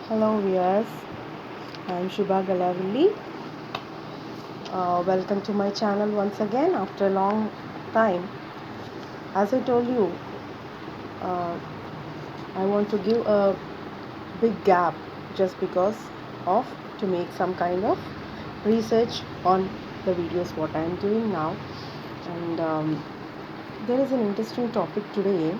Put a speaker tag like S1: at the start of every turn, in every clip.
S1: Hello viewers, I am Shubha Galavilli. Welcome to my channel once again after a long time. As I told you, uh, I want to give a big gap just because of to make some kind of research on the videos what I am doing now. And there is an interesting topic today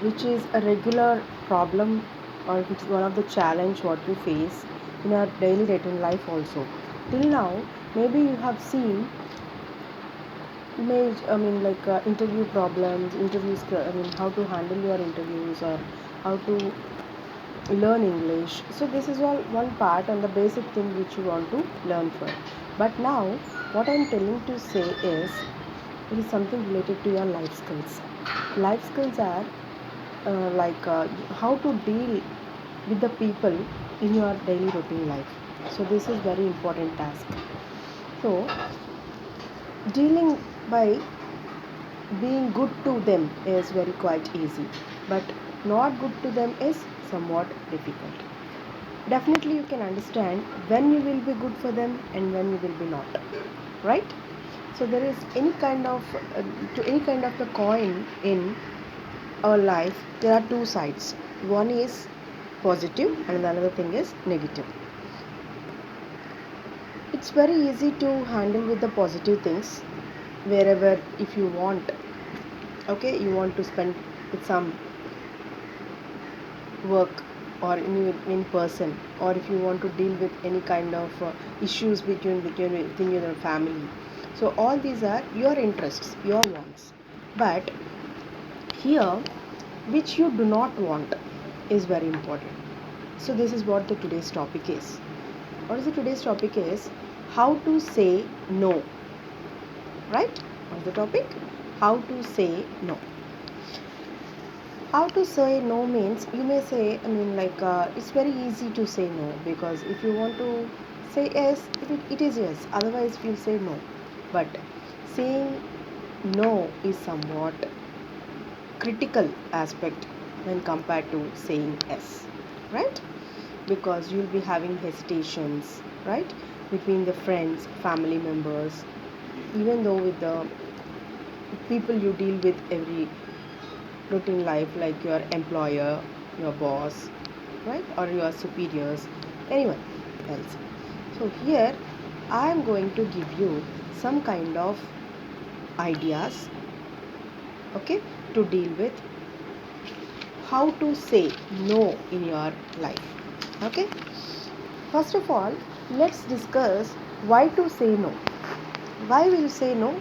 S1: which is a regular problem or which is one of the challenge what we face in our daily routine life also. Till now, maybe you have seen interview problems, how to handle your interviews or how to learn English. So this is all one part and the basic thing which you want to learn for. But now, what I'm telling to say is it is something related to your life skills. Life skills are how to deal with the people in your daily routine life. So this is very important task. So dealing by being good to them is very quite easy, but not good to them is somewhat difficult. Definitely you can understand when you will be good for them and when you will be not, right? So there is any kind of to any kind of the coin in our life, there are two sides. One is positive and another thing is negative. It's very easy to handle with the positive things wherever if you want, okay, you want to spend with some work or in person, or if you want to deal with any kind of issues within your family. So all these are your interests, your wants. But here, which you do not want is very important. So this is what the today's topic is. What is the today's topic is how to say no, right? What's the topic? How to say no. How to say no means, you may say, it's very easy to say no, because if you want to say yes, it is yes, otherwise you'll say no. But saying no is somewhat critical aspect when compared to saying yes, right? Because you'll be having hesitations, right, between the friends, family members, even though with the people you deal with every routine life, like your employer, your boss, right, or your superiors, anyone else. So here I am going to give you some kind of ideas, okay, to deal with how to say no in your life. Okay, first of all, let's discuss why to say no. Why will you say no?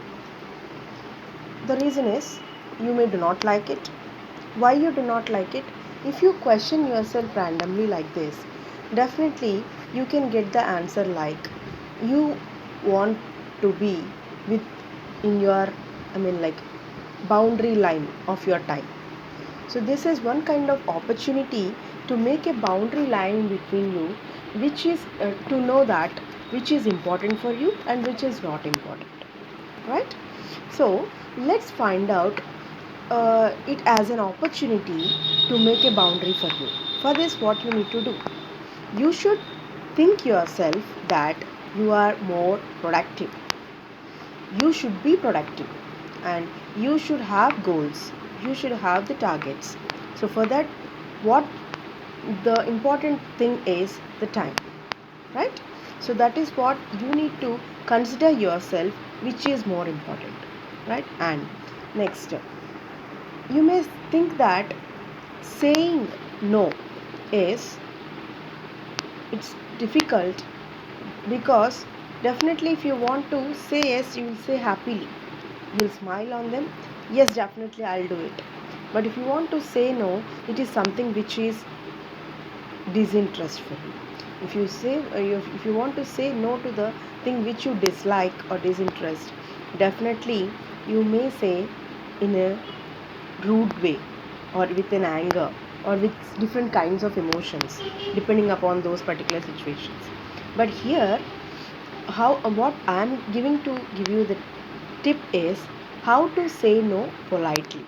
S1: The reason is you may do not like it. Why you do not like it? If you question yourself randomly like this, definitely you can get the answer like you want to be with in your boundary line of your time. So this is one kind of opportunity to make a boundary line between you, which is to know that which is important for you and which is not important, right? So let's find out it as an opportunity to make a boundary for you. For this, what you need to do, you should think yourself that you are more productive. You should be productive and you should have goals. You should have the targets. So for that, what the important thing is the time, right? So that is what you need to consider yourself, which is more important, right? And next, you may think that saying no is it's difficult, because definitely if you want to say yes, you will say happily, you'll smile on them, yes, definitely I'll do it. But if you want to say no, it is something which is disinterest for you. If you say if you want to say no to the thing which you dislike or disinterest, definitely you may say in a rude way or with an anger or with different kinds of emotions depending upon those particular situations. But here, how what I am giving to give you the tip is how to say no politely,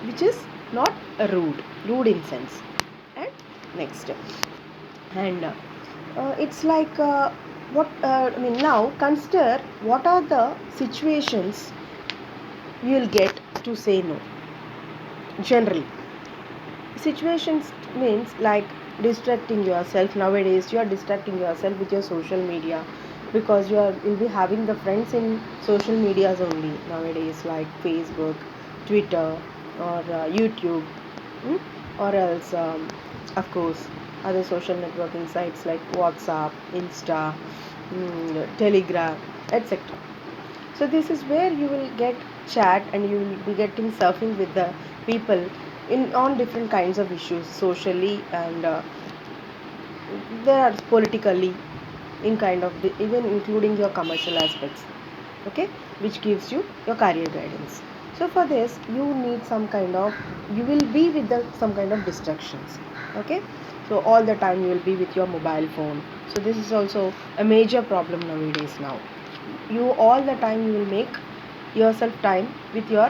S1: which is not rude in sense, right? Next, and it's like what I mean. Now consider what are the situations you'll get to say no. Generally, situations means like distracting yourself. Nowadays you are distracting yourself with your social media, because you'll be having the friends in social medias only nowadays, like Facebook, Twitter, or YouTube, mm? or else of course other social networking sites like WhatsApp, Insta, Telegram, etc. So this is where you will get chat, and you will be getting surfing with the people in on different kinds of issues socially, and there are politically, in kind of even including your commercial aspects, okay, which gives you your career guidance. So for this you need some kind of, you will be with the some kind of distractions, okay. So all the time you will be with your mobile phone. So this is also a major problem nowadays. Now you all the time you will make yourself time with your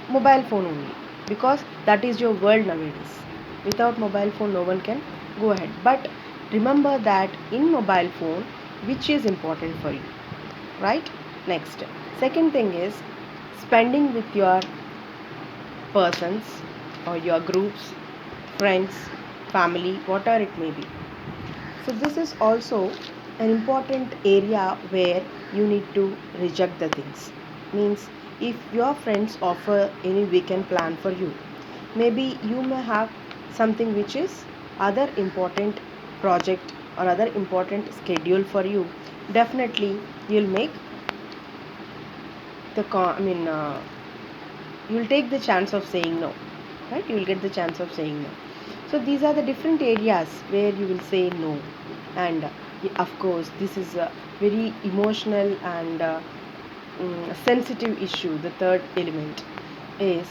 S1: mobile phone only, because that is your world nowadays. Without mobile phone no one can go ahead. But remember that in mobile phone, which is important for you, right? Next, second thing is spending with your persons or your groups, friends, family, whatever it may be. So this is also an important area where you need to reject the things. Means, if your friends offer any weekend plan for you, maybe you may have something which is other important project or other important schedule for you. Definitely you'll make I mean you'll take the chance of saying no, right? You will get the chance of saying no. So these are the different areas where you will say no. And of course this is a very emotional and sensitive issue. The third element is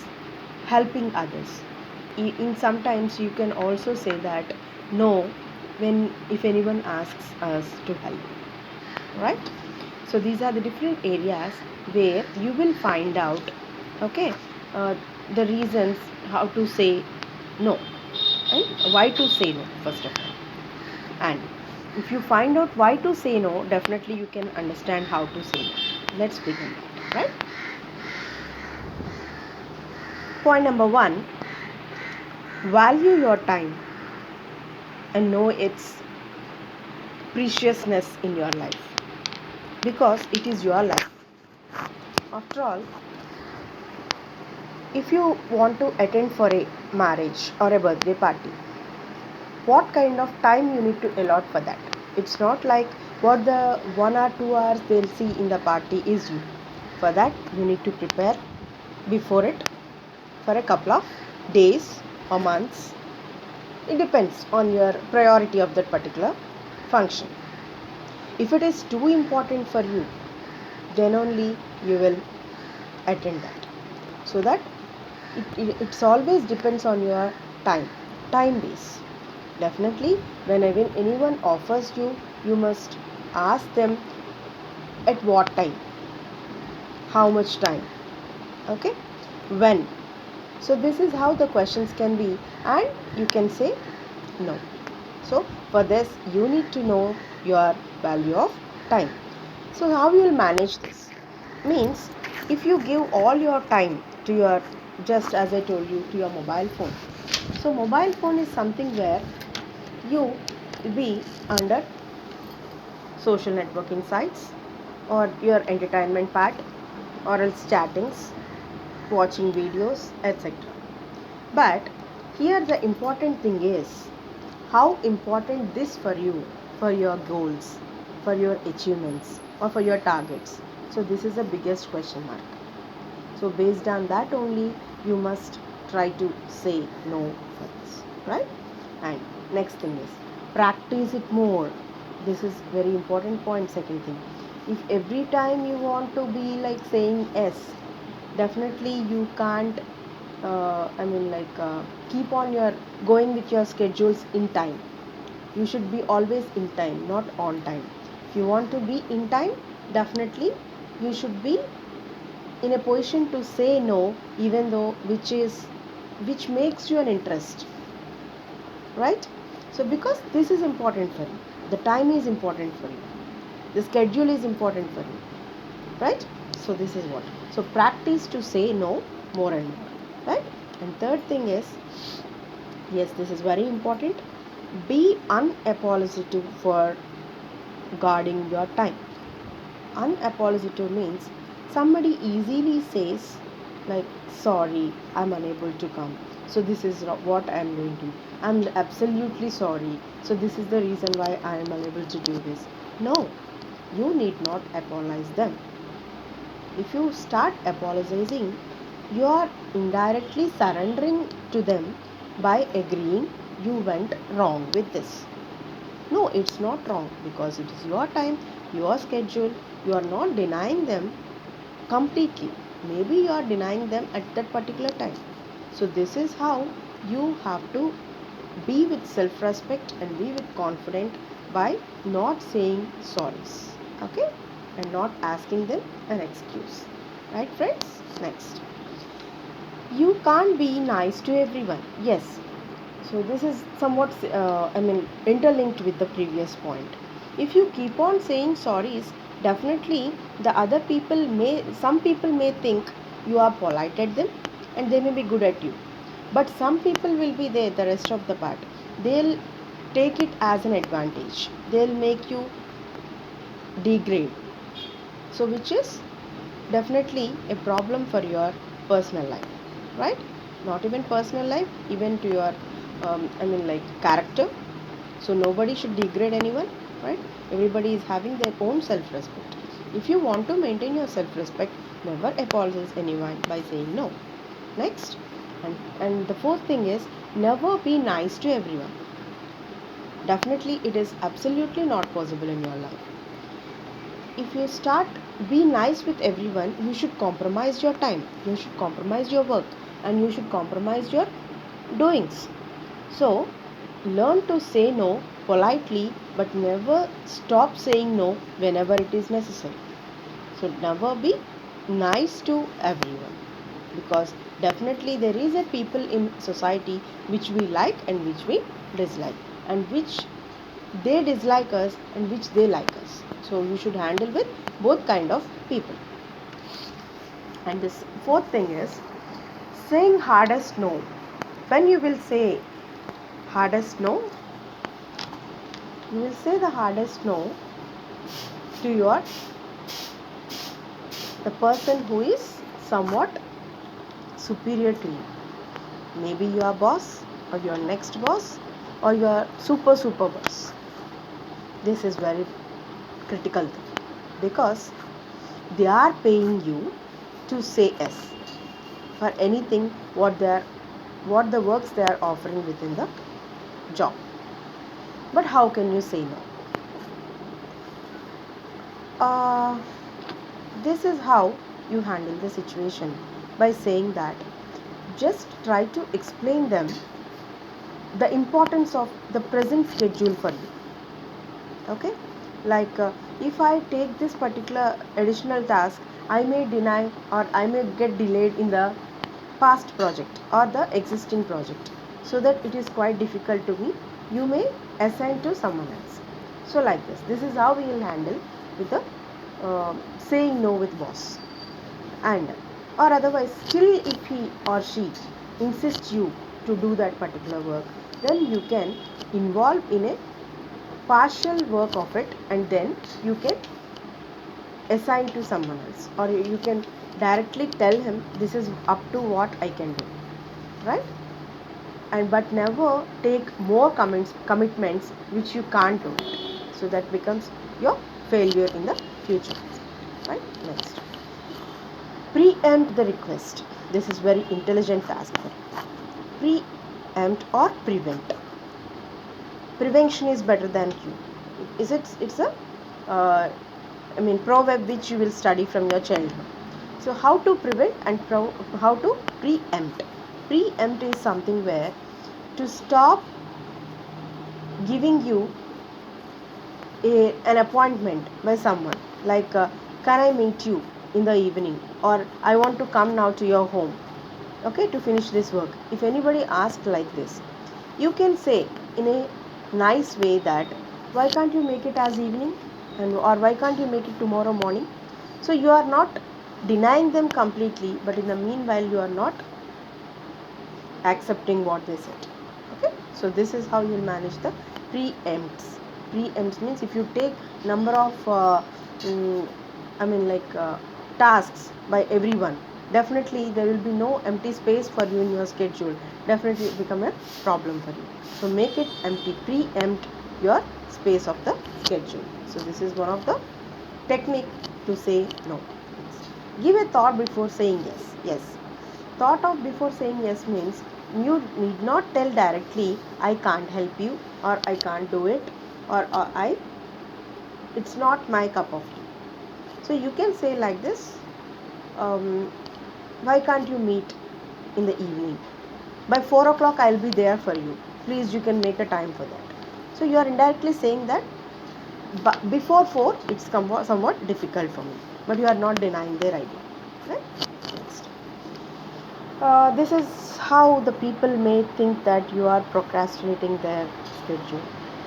S1: helping others. In sometimes you can also say that no when, if anyone asks us to help, right? So these are the different areas where you will find out, okay, uh, the reasons how to say no, and why to say no first of all. And if you find out why to say no, definitely you can understand how to say no. Let's begin that, right? Point number one: value your time and know its preciousness in your life, because it is your life. After all, if you want to attend for a marriage or a birthday party, what kind of time you need to allot for that? It's not like what the 1 or 2 hours they'll see in the party is you. For that you need to prepare before it for a couple of days or months. It depends on your priority of that particular function. If it is too important for you, then only you will attend that. So that it's always depends on your time base. Definitely whenever anyone offers you, you must ask them at what time, how much time, okay, when. So this is how the questions can be, and you can say no. So for this you need to know your value of time. So how you will manage this? Means, if you give all your time to your, just as I told you, to your mobile phone. So mobile phone is something where you will be under social networking sites, or your entertainment part, or else chattings, watching videos, etc. But here the important thing is how important this for you, for your goals, for your achievements, or for your targets. So this is the biggest question mark. So based on that only you must try to say no for this, right? And next thing is practice it more. This is very important point. Second thing, if every time you want to be like saying yes, definitely you can't keep on your going with your schedules in time. You should be always in time, not on time. If you want to be in time, definitely you should be in a position to say no, even though which makes you an interest. right? So because this is important for you, the time is important for you, the schedule is important for you, right? So this is what, so practice to say no more and more, right? And third thing is, yes, this is very important, be unapologetic for guarding your time. Unapologetic means somebody easily says like, sorry, I'm unable to come, so this is what I'm going to, I'm absolutely sorry, so this is the reason why I am unable to do this. No, you need not apologize them. If you start apologizing, you are indirectly surrendering to them by agreeing you went wrong with this. No, it's not wrong because it is your time, your schedule. You are not denying them completely. Maybe you are denying them at that particular time. So, this is how you have to be with self respect and be with confidence by not saying sorries, okay, and not asking them an excuse, right, friends? Next, you can't be nice to everyone. Yes, so this is somewhat, interlinked with the previous point. If you keep on saying sorries, definitely the other people some people may think you are polite at them, and they may be good at you. But some people will be there, the rest of the part. They'll take it as an advantage. They'll make you degrade. So, which is definitely a problem for your personal life, right? Not even personal life, even to your character. So nobody should degrade anyone, right? Everybody is having their own self-respect. If you want to maintain your self-respect, never apologize anyone by saying no. Next, and the fourth thing is, never be nice to everyone. Definitely it is absolutely not possible in your life. If you start be nice with everyone, you should compromise your time, you should compromise your work, and you should compromise your doings. So learn to say no politely, but never stop saying no whenever it is necessary. So never be nice to everyone, because definitely there is a people in society which we like and which we dislike, and which they dislike us and which they like us. So you should handle with both kind of people. And this fourth thing is saying hardest no. When you will say hardest no, you will say the hardest no to your the person who is somewhat superior to you. Maybe your boss, or your next boss, or your super boss. This is very critical thing, because they are paying you to say yes for anything what the works they are offering within the job. But how can you say no? uh, this is how you handle the situation, by saying that just try to explain them the importance of the present schedule for you, okay? Like, if I take this particular additional task, I may deny, or I may get delayed in the past project or the existing project, so that it is quite difficult to me. You may assign to someone else. So like this is how we will handle with the saying no with boss. And or otherwise, still if he or she insists you to do that particular work, then you can involve in a partial work of it, and then you can assign to someone else, or you can directly tell him this is up to what I can do, right? And but never take more commitments which you can't do it, so that becomes your failure in the future, right? Next, preempt the request. This is very intelligent task. Preempt or prevent. Prevention is better than cure. Is it? It's a proverb which you will study from your childhood. So how to prevent and how to preempt. Preempt is something where to stop giving you an appointment by someone, like, can I meet you in the evening, or I want to come now to your home, okay, to finish this work. If anybody asks like this, you can say in a nice way that why can't you make it as evening, and or why can't you make it tomorrow morning. So you are not denying them completely, but in the meanwhile you are not accepting what they said. Okay, so this is how you'll manage the preempts. Preempts means if you take number of mm, I mean like tasks by everyone, definitely there will be no empty space for you in your schedule. Definitely it become a problem for you. So make it empty, preempt your space of the schedule. So this is one of the technique to say no. Give a thought before saying yes. Yes, thought of before saying yes means you need not tell directly I can't help you, or I can't do it, or I it's not my cup of tea. So you can say like this, um, why can't you meet in the evening? By 4 o'clock I'll be there for you, please you can make a time for that. So you are indirectly saying that before 4 it's somewhat difficult for me, but you are not denying their idea, right? Next. This is how the people may think that you are procrastinating their schedule.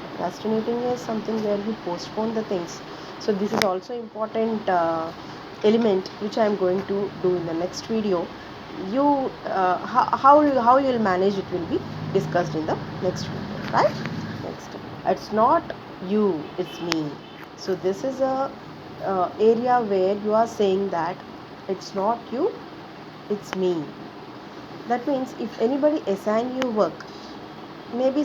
S1: Procrastinating is something where you postpone the things. So this is also important element which I am going to do in the next video. You how you will manage it will be discussed in the next video, right? Next, it's not you, it's me. So this is a area where you are saying that it's not you, it's me. That means if anybody assign you work, maybe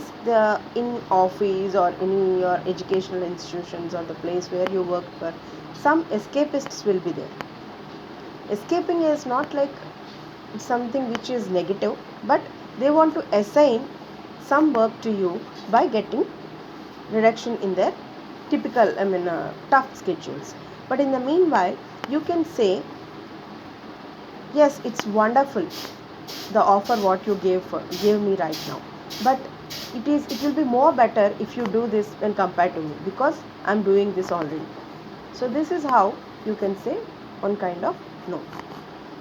S1: in office or in your educational institutions or the place where you work for, some escapists will be there. Escaping is not like something which is negative, but they want to assign some work to you by getting reduction in their typical, tough schedules. But in the meanwhile, you can say, yes, it's wonderful the offer what you gave me right now, but it will be more better if you do this when compared to me, because I'm doing this already. So this is how you can say one kind of no.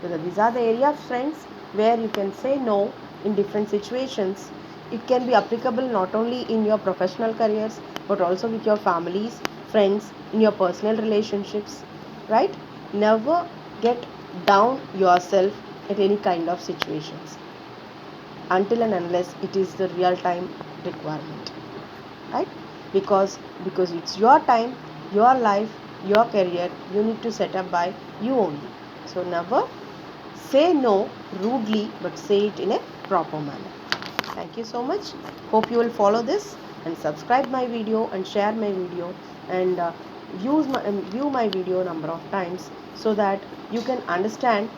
S1: So these are the areas, friends, where you can say no in different situations. It can be applicable not only in your professional careers, but also with your families, friends, in your personal relationships, right? Never get down yourself at any kind of situations until and unless it is the real time requirement, right? Because it's your time, your life, your career, you need to set up by you only. So never say no rudely, but say it in a proper manner. Thank you so much. Hope you will follow this and subscribe my video and share my video, and view my video number of times, so that you can understand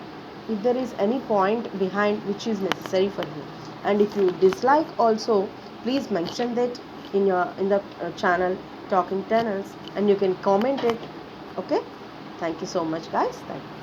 S1: if there is any point behind which is necessary for you. And if you dislike also, please mention that in the channel Talking Tunnels, and you can comment it. Okay, thank you so much guys. Thank you.